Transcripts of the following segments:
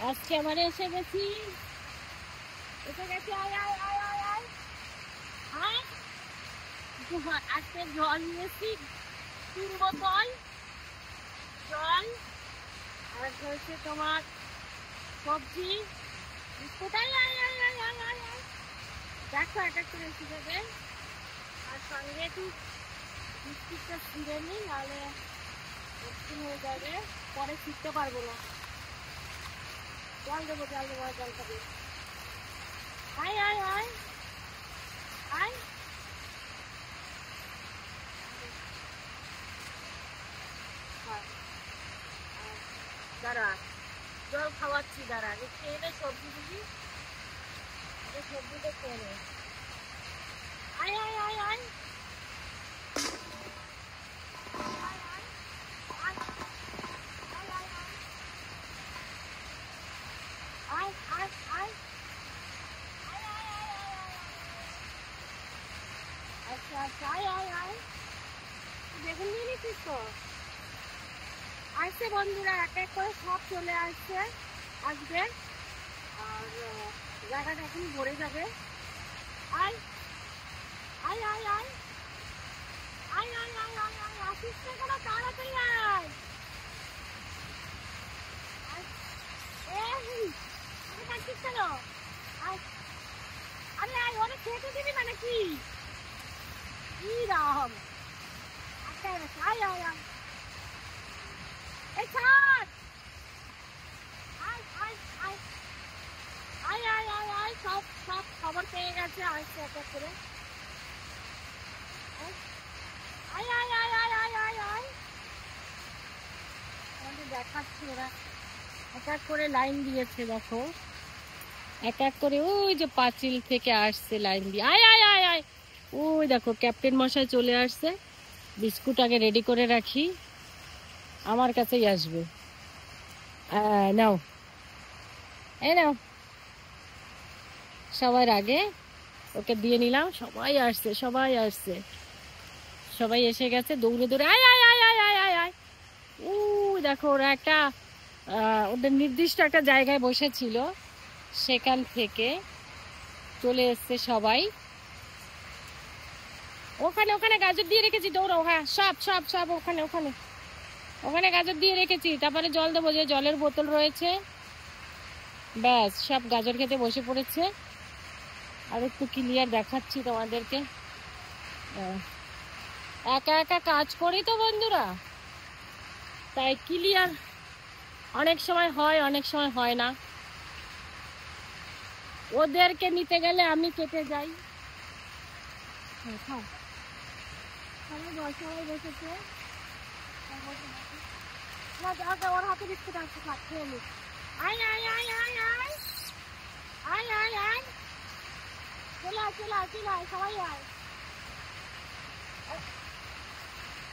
আজকে আবার এসে গেছি। আয় আয় আয় আয় আয় আয়। আজকে জল নিয়েছি 3 বোতল জল, আর হচ্ছে তোমার সবজি কোথায়। আয় আয় আয় আয় আয় আয়। দেখো এক এক করে এসে যাবে, আর সঙ্গে একটু বিস্কিটটা ছিঁড়ে নিই, নাহলে হয়ে যাবে, পরে ছিঁড়তে পারবো না। জল দেবো জল দেবো, জল খাবে। আয় আয় আয় আয়। দাঁড়া, জল খাওয়াচ্ছি, দাঁড়া। খেয়ে নে সবজি দিবি, সবজিটা খেয়ে নে। আয় আয় আয় আয়। আচ্ছা আচ্ছা, আয় আয় আয়। বেগুন নিয়ে নিচ্ছিস তো? আসছে বন্ধুরা, এক এক করে সব চলে আসছে আজকে, আর জায়গাটা এখন ভরে যাবে। আয় আয় আয় আয় আয় আয় আয় আয় আয়। আসিস না কেন, তাড়াতাড়ি আয়। আসিস কেন? আয়, আরে আয়, অনেক খেতে দিবি মানে কি? রাম, আয় আয় আয়। এই ছাড়, আয় আয় আয় আয় আয় আয় আয়। সব সব খবর পেয়ে গেছে, আসছে এক এক করে। আয় আয় আয় আয় আয় আয় আয়। আমাদের দেখাচ্ছি, ওরা এক এক করে লাইন দিয়েছে, দেখো এক এক করে। ওই যে পাঁচিল থেকে আসছে লাইন দিয়ে। আয় আয় আয় আয়। ওই দেখো ক্যাপ্টেন মশাই চলে আসছে। বিস্কুট আগে রেডি করে রাখি, আমার কাছেই আসবে। নাও, এই নাও। সবার আগে ওকে দিয়ে নিলাম। সবাই আসছে, সবাই আসছে, সবাই এসে গেছে দৌড়ে দৌড়ে। আয় আয় আয় আয় আয় আয় আয়। দেখো ওরা একটা ওদের নির্দিষ্ট একটা জায়গায় বসেছিল, সেখান থেকে চলে এসছে সবাই। ওখানে ওখানে গাজর দিয়ে রেখেছি, দৌড়াও। হ্যাঁ, সব সব সব ওখানে ওখানে ওখানে গাজর দিয়ে রেখেছি। তারপরে জল দেবো, যে জলের বোতল রয়েছে। ব্যাস, সব গাজর খেতে বসে পড়েছে। আর একটু ক্লিয়ার দেখাচ্ছি তোমাদেরকে। একা একা কাজ করি তো বন্ধুরা, তাই ক্লিয়ার অনেক সময় হয়, অনেক সময় হয় না। ওদেরকে নিতে গেলে আমি কেটে যাই। সবাই বসেছে, ওর হাতে বিস্কুট আসছে, খেয়ে নি। আয় আয় আয় আয় আয় আয় আয় আয়। চলে আয় চলে আয় চলে আয়, সবাই আয়।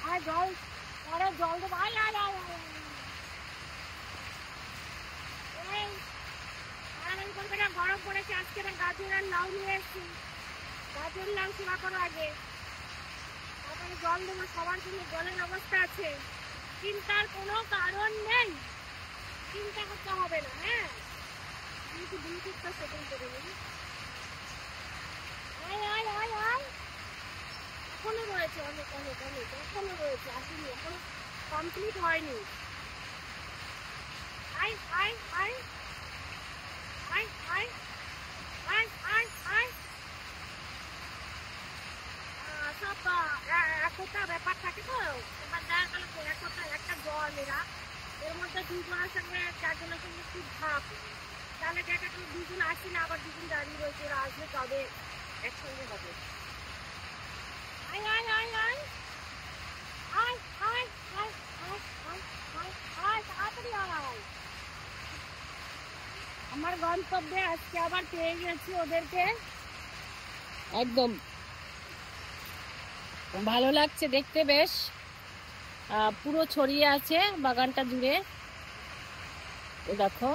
আয় জল, পরে জল দেবো। আয় আয় আয় আয়। গরম পড়েছে, আজকে গাজর আর লাউ নিয়ে এসছি। গাজর লাউ সেবা করো আগে, তারপরে জল দেবো। সবার জন্য জলের ব্যবস্থা আছে, চিন্তার কোনো কারণ নেই, চিন্তা করতে হবে না। হ্যাঁ, ব্লুটুথটা সেটিং করে নিন। আয় আয় আয় আয়। এখনো রয়েছে অনেক অনেক অনেক, এখনো রয়েছে, আসেনি, এখনো কমপ্লিট হয়নি। আয় আয় আয় আয় আয় আয় আয় আয়। সব একটা ব্যাপার থাকে তো, এবার দেখা গেল একটা জল, এর মধ্যে 2 জনের সঙ্গে 4 জনের সঙ্গে খুব ভাব, তাহলে দেখা গেল 2 জন আসি না, আবার 2 জন দাঁড়িয়ে রয়েছে, ওরা আসলে তবে একসঙ্গে হবে। আয় আয় আয় আয় আয় আয় আয় আয় আয় আয় আয়, তাড়াতাড়ি আয়। আমার গন্তব্যে আজকে আবার পেয়ে গেছি ওদেরকে। একদম ভালো লাগছে দেখতে, বেশ পুরো ছড়িয়ে আছে বাগানটা জুড়ে। দেখো,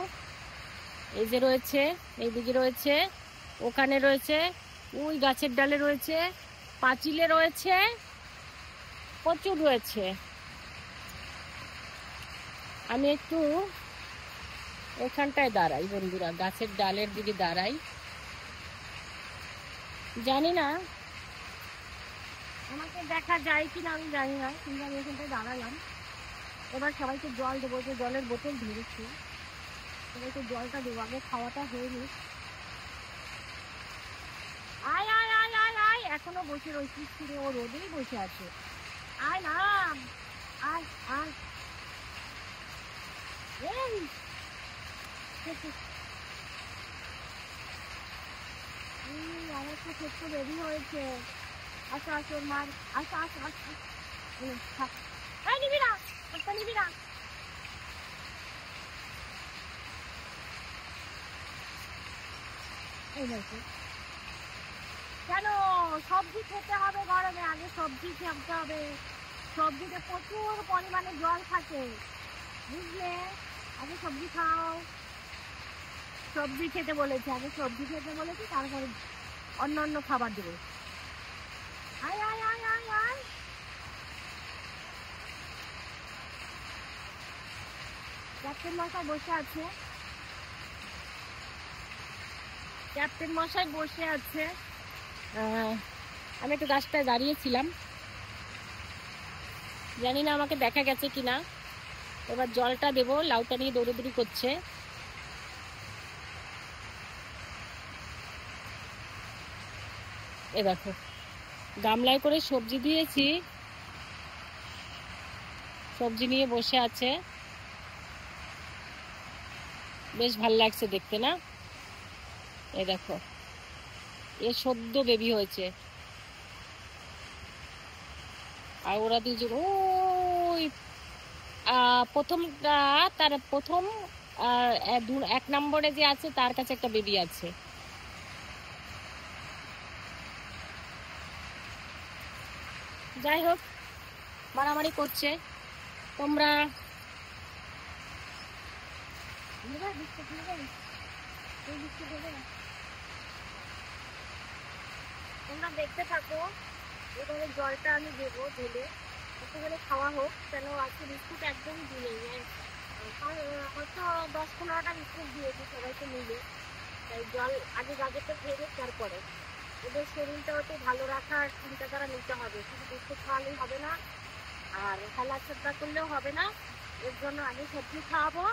এই যে রয়েছে, এইদিকে রয়েছে, ওখানে রয়েছে, ওই গাছের ডালে রয়েছে, পাঁচিলে রয়েছে, প্রচুর রয়েছে। আমি একটু ওখানটায় দাঁড়াই বন্ধুরা, গাছের ডালের দিকে দাঁড়াই। জানি না আমাকে দেখা যায় কিনা, আমি জানি না, কিন্তু আমি ওখানটায় দাঁড়ালাম। এবার সবাইকে জল দেবো, যে জলের বোতল ধরেছি, সবাইকে জলটা দেবো, আগে খাওয়াটা হয়নি। আয় আয় আয় আয় আয়, এখনো বসে রয়েছিস ফিরে, ও রোদেই বসে আছে। আয় না, আয় আয়, এই আমার তো একটু রেডি হয়েছে। আসো আসো মার, আসো আসো আসো, নিবি না, একটা নিবি না। এই দেখো, কেন সবজি খেতে হবে গরমে, আগে সবজি খেতে হবে। সবজিতে প্রচুর পরিমাণে জল থাকে, বুঝলে? আগে সবজি খাও। সবজি খেতে বলেছে, আগে সবজি খেতে বলেছি, তারপরে অন্য অন্য খাবার দেবে। আয় আয় আয় আয় আয়, ক্যাপ্টেন মশাই বসে আছে, ক্যাপ্টেন মশাই বসে আছে। আমি একটু গাছটায় দাঁড়িয়েছিলাম, জানি না আমাকে দেখা গেছে কিনা। এবার জলটা দেবো, লাউটা নিয়ে দৌড়াদৌড়ি করছে। এ দেখো, গামলায় করে সবজি দিয়েছি, সবজি নিয়ে বসে আছে, বেশ ভাল লাগছে দেখতে না? এই দেখো, এ সদ্য বেবি হয়েছে, আর ওরা দুজন ওই প্রথমটা, তার প্রথম 1 নম্বরে যে আছে তার কাছে একটা বেবি আছে। যাই হোক, মারামারি করছে। তোমরা তোমরা দেখতে থাকো, এবারে জলটা আমি দেবো, ঢেলে একটুখানি খাওয়া হোক। কেন আজকে বিস্কুট একদমই দিলেই, হয়তো 10-15টা বিস্কুট দিয়েছি সবাইকে মিলে। তাই জল আগে গাজরটা খেয়ে তারপরে ওদের শরীরটা একটু ভালো রাখার চিন্তা তারা নিতে হবে, শুধু বিস্কুট খাওয়ালেই হবে না, আর খেলা ছোট্টা করলেও হবে না। এর জন্য আগে সবজি খাওয়াবো,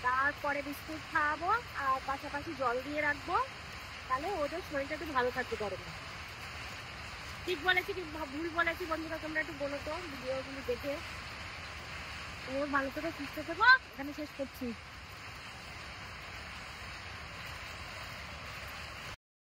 তারপরে বিস্কুট খাওয়াবো, আর পাশাপাশি জল দিয়ে রাখবো, তাহলে ওদের শরীরটা একটু ভালো থাকতে পারবে। ঠিক বলেছি কি ভুল বলেছি বন্ধুরা, তোমরা একটু বলো তো ভিডিওগুলো দেখে। ওর ভালো করে সুস্থ থেকো, এখানে শেষ করছি।